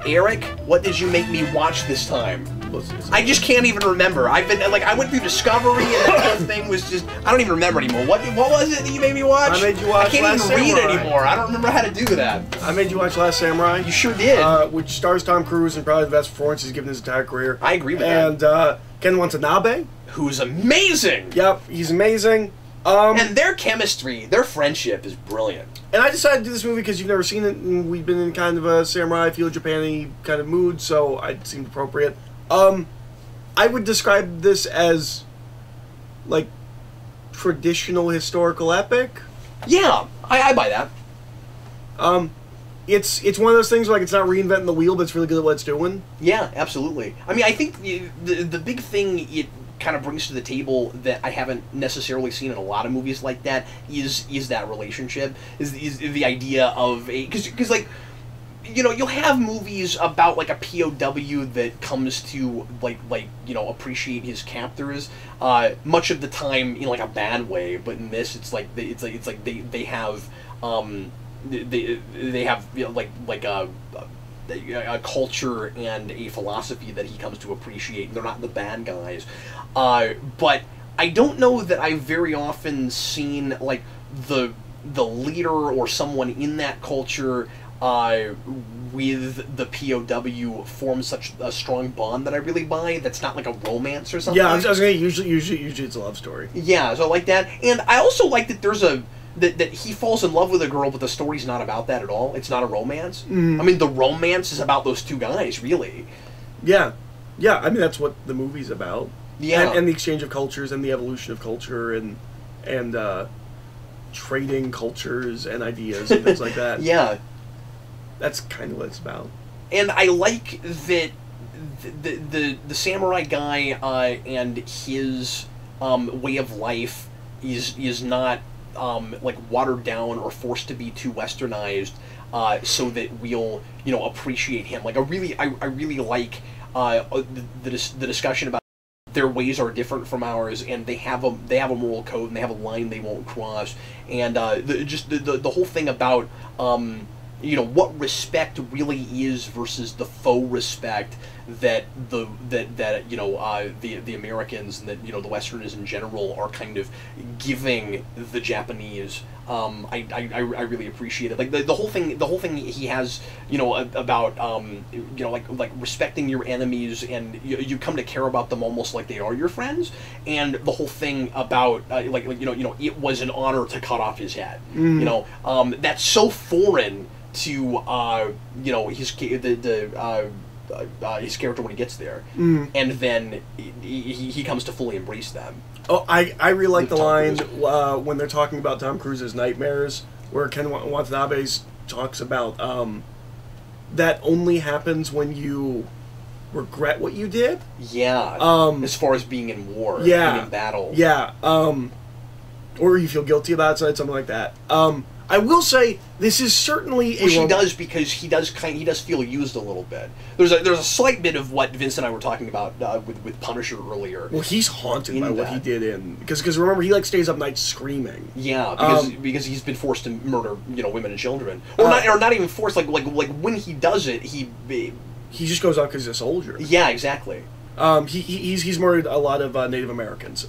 Eric, what did you make me watch this time? I just can't even remember. I've been like, I went through Discovery and that whole thing was just, I don't even remember anymore. What was it that you made me watch? I made you watch I can't Last even read Samurai. anymore. I don't remember how to do that. I made you watch Last Samurai. You sure did. Which stars Tom Cruise and probably the best performance he's given his entire career. I agree with that. And Ken Watanabe. Who's amazing. Yep, he's amazing. And their chemistry, their friendship is brilliant. And I decided to do this movie because you've never seen it, and we've been in kind of a samurai, feel Japan-y kind of mood, so it seemed appropriate. I would describe this as, like, traditional historical epic. Yeah, I buy that. It's one of those things where, like, it's not reinventing the wheel, but it's really good at what it's doing. Yeah, absolutely. I mean, I think the big thing it kind of brings to the table that I haven't necessarily seen in a lot of movies like that is that relationship, is the idea of a, because like, you know, you'll have movies about like a POW that comes to like you know, appreciate his captors much of the time in like a bad way, but in this it's like they have they have, you know, like a culture and a philosophy that he comes to appreciate, and they're not the bad guys. But I don't know that I've very often seen like the leader or someone in that culture with the POW form such a strong bond that I really buy. That's not like a romance or something. Yeah, I was gonna say, usually it's a love story. Yeah, so I like that, and I also like that there's a that he falls in love with a girl, but the story's not about that at all. It's not a romance. I mean, the romance is about those two guys, really. Yeah, yeah. I mean, that's what the movie's about. Yeah, and the exchange of cultures and the evolution of culture and trading cultures and ideas and things like that. Yeah, that's kind of what it's about. And I like that the samurai guy and his way of life is not like watered down or forced to be too westernized, so that we'll, you know, appreciate him. Like I really like the discussion about their ways are different from ours, and they have a moral code, and they have a line they won't cross, and the whole thing about you know, what respect really is versus the faux respect that you know, the Americans and that, you know, the Westerners in general are kind of giving the Japanese. I really appreciate it. Like the whole thing he has, you know, about you know, like respecting your enemies, and you come to care about them almost like they are your friends, and the whole thing about like you know it was an honor to cut off his head. You know, that's so foreign to you know, his character when he gets there, and then he comes to fully embrace them. Oh, I really like the line when they're talking about Tom Cruise's nightmares, where Ken Watanabe talks about that only happens when you regret what you did. Yeah. As far as being in war, yeah, being in battle. Yeah. Or you feel guilty about it, something like that. I will say this is certainly a. Which he does, because he does feel used a little bit. There's a slight bit of what Vince and I were talking about with Punisher earlier. Well, he's haunted by what he did in because remember, he like stays up nights screaming. Yeah, because he's been forced to murder, you know, women and children, or not even forced. Like when he does it, he just goes out because he's a soldier. Yeah, exactly. He's murdered a lot of Native Americans.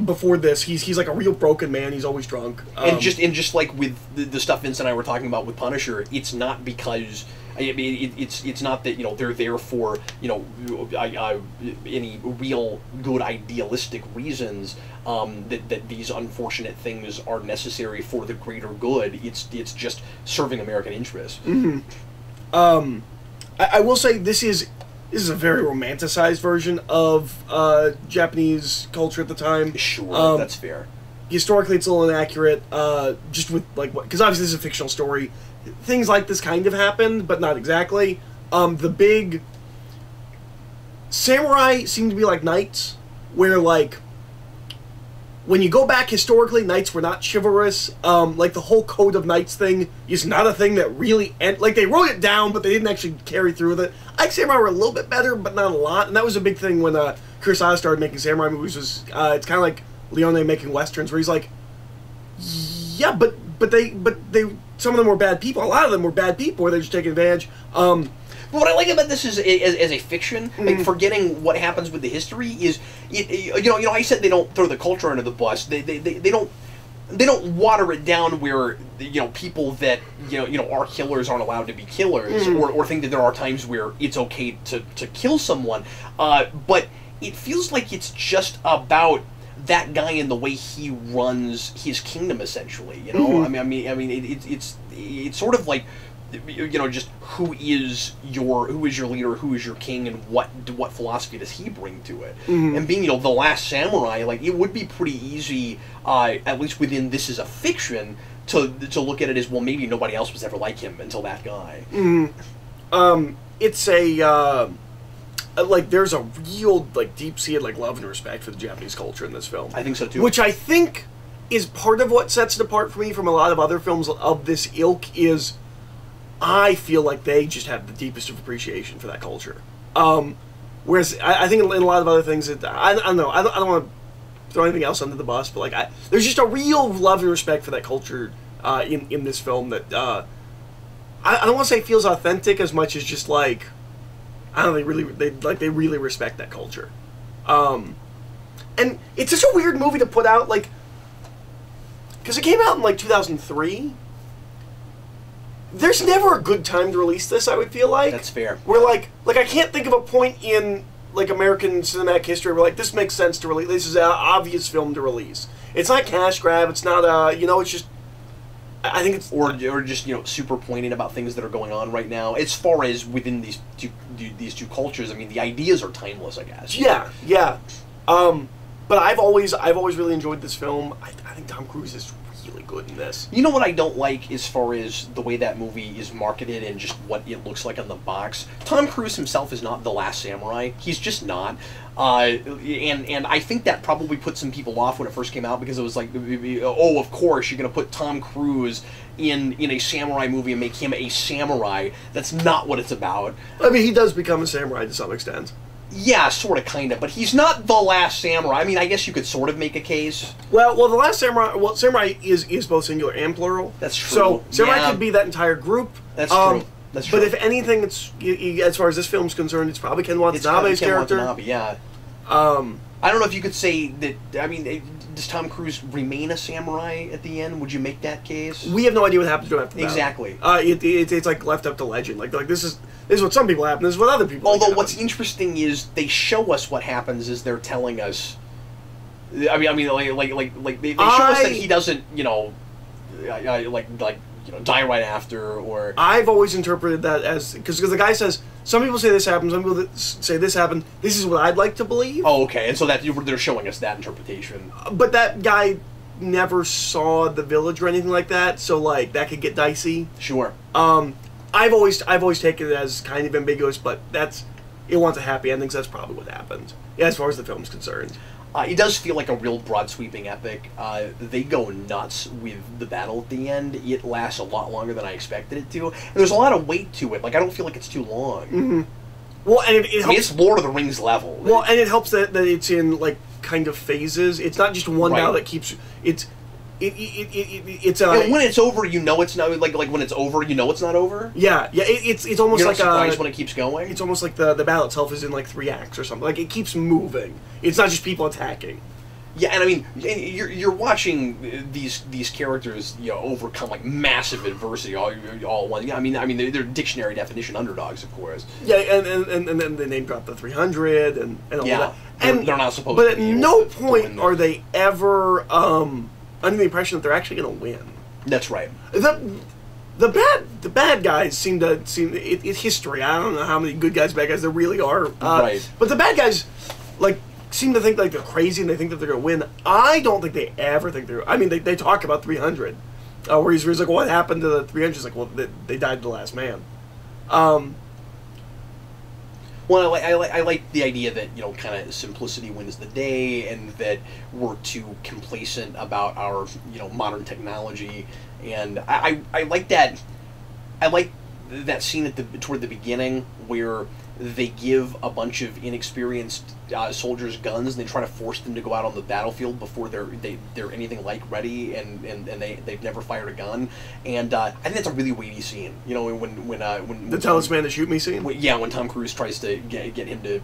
Before this, he's like a real broken man. He's always drunk. And just like with the stuff Vince and I were talking about with Punisher, it's not because I mean it's not that, you know, they're there for, you know, any real good idealistic reasons that these unfortunate things are necessary for the greater good. It's just serving American interests. I will say this is a very romanticized version of Japanese culture at the time. Sure, that's fair. Historically, it's a little inaccurate, just with, like, because obviously this is a fictional story. Things like this kind of happened, but not exactly. The big... Samurai seem to be like knights, where, like, when you go back historically, knights were not chivalrous. Like, the whole Code of Knights thing is not a thing that really... Like, they wrote it down, but they didn't actually carry through with it. I think Samurai were a little bit better, but not a lot. And that was a big thing when Kurosawa started making samurai movies was it's kind of like Leone making westerns, where he's like, yeah, but they some of them were bad people. A lot of them were bad people, where they're just taking advantage. But what I like about this is, as a fiction, like forgetting what happens with the history is, I said they don't throw the culture under the bus. They don't water it down where people that are killers aren't allowed to be killers, or think that there are times where it's okay to kill someone. But it feels like it's just about that guy and the way he runs his kingdom, essentially. It's sort of like, just who is your leader, who is your king, and what philosophy does he bring to it? And being the last samurai, like, it would be pretty easy, at least within this is a fiction, to look at it as, well, maybe nobody else was ever like him until that guy. It's a like, there's a real, like, deep-seated, like, love and respect for the Japanese culture in this film. I think so too. Which I think is part of what sets it apart for me from a lot of other films of this ilk. Is I feel like they just have the deepest of appreciation for that culture. Whereas I think in a lot of other things, that I don't know. I don't want to throw anything else under the bus, but like, there's just a real love and respect for that culture in this film that I don't want to say feels authentic as much as just like, I don't know, they really respect that culture. And it's such a weird movie to put out, like, because it came out in like 2003. There's never a good time to release this, I would feel like. That's fair. Where, like I can't think of a point in, like, American cinematic history where, like, this makes sense to release. This is an obvious film to release. It's not cash grab. It's not, it's just, I think it's... Or just, super poignant about things that are going on right now. As far as within these two cultures, I mean, the ideas are timeless, I guess. Yeah, yeah. But I've always really enjoyed this film. I think Tom Cruise is really good in this. You know what I don't like as far as the way that movie is marketed and just what it looks like on the box? Tom Cruise himself is not the last samurai. He's just not. And I think that probably put some people off when it first came out, because it was like, oh, of course, you're going to put Tom Cruise in a samurai movie and make him a samurai. That's not what it's about. I mean, he does become a samurai to some extent. Yeah, sort of, kind of, but he's not the last samurai. I mean, I guess you could sort of make a case. Well, the last samurai. Well, samurai is both singular and plural. That's true. So samurai could be that entire group. That's true. That's true. But if anything, it's as far as this film's concerned, it's probably Ken Watanabe's character. Watanabe, yeah. I don't know if you could say that. I mean, does Tom Cruise remain a samurai at the end? Would you make that case? We have no idea what happens to him after that. Exactly. It's like left up to legend. Like this is what some people happen. This is what other people. Although what's interesting is they show us what happens as they're telling us. I mean, like they show us that he doesn't, die right after, or. I've always interpreted that as because the guy says some people say this happened, some people say this happened. This is what I'd like to believe. Oh, okay, and so that they're showing us that interpretation. But that guy never saw the village or anything like that, so like that could get dicey. Sure. I've always taken it as kind of ambiguous, but it wants a happy ending, so that's probably what happened. Yeah, as far as the film's concerned. It does feel like a real broad sweeping epic. They go nuts with the battle at the end. It lasts a lot longer than I expected it to. And there's a lot of weight to it. Like, I don't feel like it's too long. Mm-hmm. Well, and it helps. It's Lord of the Rings level. Well, and it helps that it's in, like, kind of phases. It's not just one battle that keeps... It's when it's over, you know it's not like when it's over, you know it's not over. Yeah, it's almost You're like not surprised when it keeps going. It's almost like the battle itself is in like 3 acts or something. Like it keeps moving. It's not just people attacking. Yeah, and I mean, you're watching these characters, overcome like massive adversity all at once. Yeah, I mean they're dictionary definition underdogs, of course. Yeah, and then they name drop the 300 and all that. And they're not supposed. But to be at no point are they ever under the impression that they're actually going to win. That's right. The bad guys seem it's history. I don't know how many good guys, bad guys there really are. Right. But the bad guys, like, seem to think like they're crazy and they think that they're going to win. I don't think they ever think they're. I mean, they talk about 300, where he's like, what happened to the 300? He's like, well, they died the last man. Well, I like the idea that, kind of simplicity wins the day, and that we're too complacent about our, modern technology, and I like that. I like that scene toward the beginning where they give a bunch of inexperienced soldiers guns, and they try to force them to go out on the battlefield before they're anything like ready, and they've never fired a gun. And I think that's a really weighty scene. You know, when the tell this man to shoot me scene. When Tom Cruise tries to get him to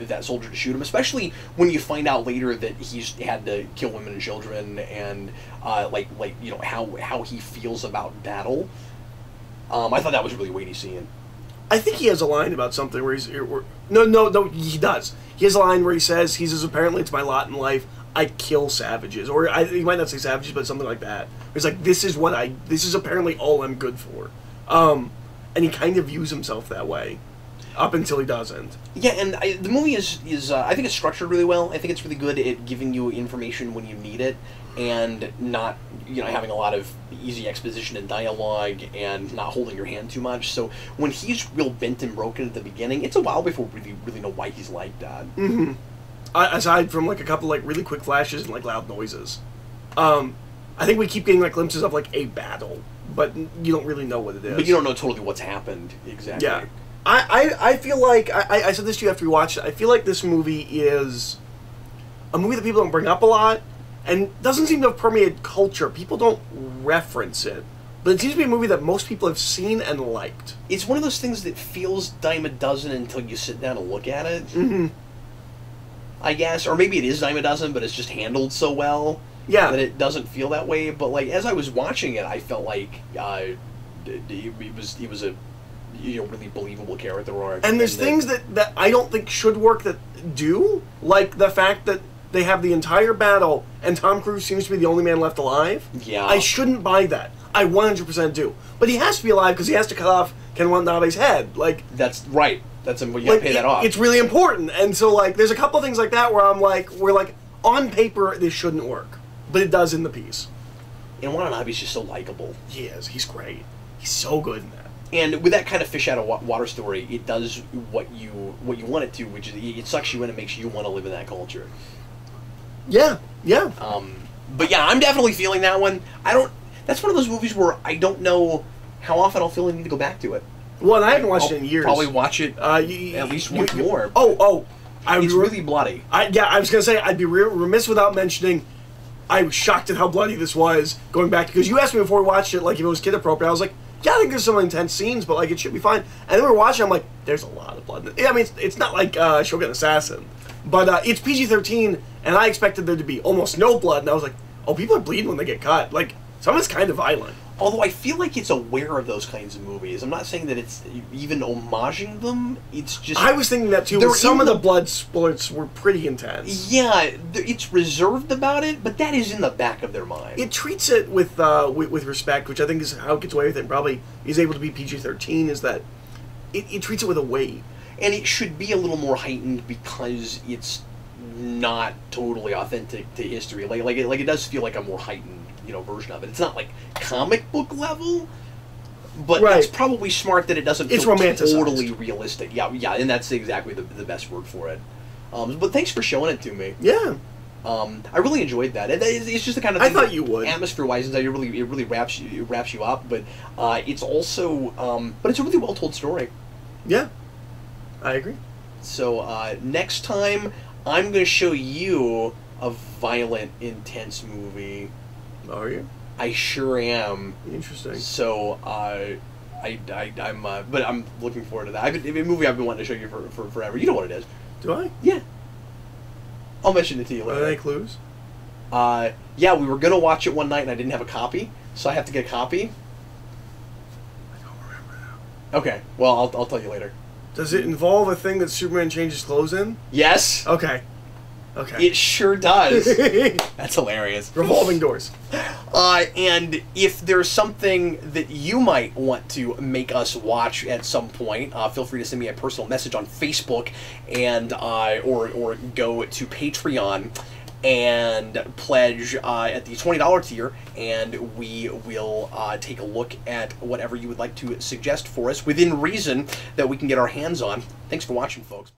that soldier to shoot him, especially when you find out later that he's had to kill women and children, and like you know how he feels about battle. I thought that was a really weighty scene. I think he has a line about something where he's... No, he does. He has a line where he says, he says, apparently it's my lot in life, I kill savages. Or he might not say savages, but something like that. It's like, this is apparently all I'm good for. And he kind of views himself that way. Up until he doesn't. Yeah, and the movie is I think it's structured really well. I think it's really good at giving you information when you need it, and not, you know, having a lot of easy exposition and dialogue, and not holding your hand too much. So when he's real bent and broken at the beginning, it's a while before we really know why he's like that. Mm-hmm. Aside from like a couple like really quick flashes and like loud noises, I think we keep getting like glimpses of like a battle, but you don't really know what it is. But you don't know totally what's happened exactly. Yeah. I feel like, I said this to you after we watched it, I feel like this movie is a movie that people don't bring up a lot, and doesn't seem to have permeated culture. People don't reference it. But it seems to be a movie that most people have seen and liked. It's one of those things that feels dime a dozen until you sit down and look at it. Mm-hmm. I guess. Or maybe it is dime a dozen, but it's just handled so well that it doesn't feel that way. But like as I was watching it, I felt like he was a really believable character arc. And there's things that I don't think should work that do, like the fact that they have the entire battle and Tom Cruise seems to be the only man left alive. Yeah. I shouldn't buy that. I 100% do. But he has to be alive because he has to cut off Ken Watanabe's head. Like that's right. That's you gotta pay that off. It's really important. And so like there's a couple of things like that where I'm like, on paper this shouldn't work, but it does in the piece. And Watanabe's just so likable. He is. He's great. He's so good in that. And with that kind of fish out of water story, it does what you want it to, which is it sucks you in and makes you want to live in that culture. Yeah, yeah. But yeah, I'm definitely feeling that one. That's one of those movies where I don't know how often I'll feel I need to go back to it. Well, I haven't watched it in years. Probably watch it at least once more. It's really bloody. I was gonna say I'd be remiss without mentioning. I was shocked at how bloody this was going back, because you asked me before we watched it, like if it was kid appropriate. I was like, yeah, I think there's some intense scenes, but like it should be fine. And then we were watching, I'm like, there's a lot of blood. I mean, it's not like Shogun Assassin, but it's PG-13, and I expected there to be almost no blood, and I was like, oh, people are bleeding when they get cut. Like some of it's kind of violent. Although I feel like it's aware of those kinds of movies. I'm not saying that it's even homaging them. It's just... I was thinking that too. Some of the blood splurts were pretty intense. Yeah, it's reserved about it, but that is in the back of their mind. It treats it with respect, which I think is how it gets away with it, and probably is able to be PG-13, is that it treats it with a weight. And it should be a little more heightened because it's not totally authentic to history. Like it does feel like a more heightened, version of it. It's not like comic book level, but it's probably smart that it doesn't feel totally realistic. Yeah, and that's exactly the best word for it. But thanks for showing it to me. Yeah. I really enjoyed that. It's just the kind of thing I thought you would. Atmosphere-wise, it really wraps you up, but it's also but it's a really well told story. Yeah, I agree. So next time I'm going to show you a violent, intense movie. Are you? I sure am. Interesting. So but I'm looking forward to that. It's a movie I've been wanting to show you for forever. You know what it is. Do I? Yeah. I'll mention it to you later. Are there any clues? Yeah, we were gonna watch it one night and I didn't have a copy, so I have to get a copy. I don't remember now. Okay, well I'll tell you later. Does it involve a thing that Superman changes clothes in? Yes. Okay. Okay. It sure does. That's hilarious. Revolving doors. And if there's something that you might want to make us watch at some point, feel free to send me a personal message on Facebook, and or go to Patreon and pledge at the $20 tier, and we will take a look at whatever you would like to suggest for us within reason that we can get our hands on. Thanks for watching, folks.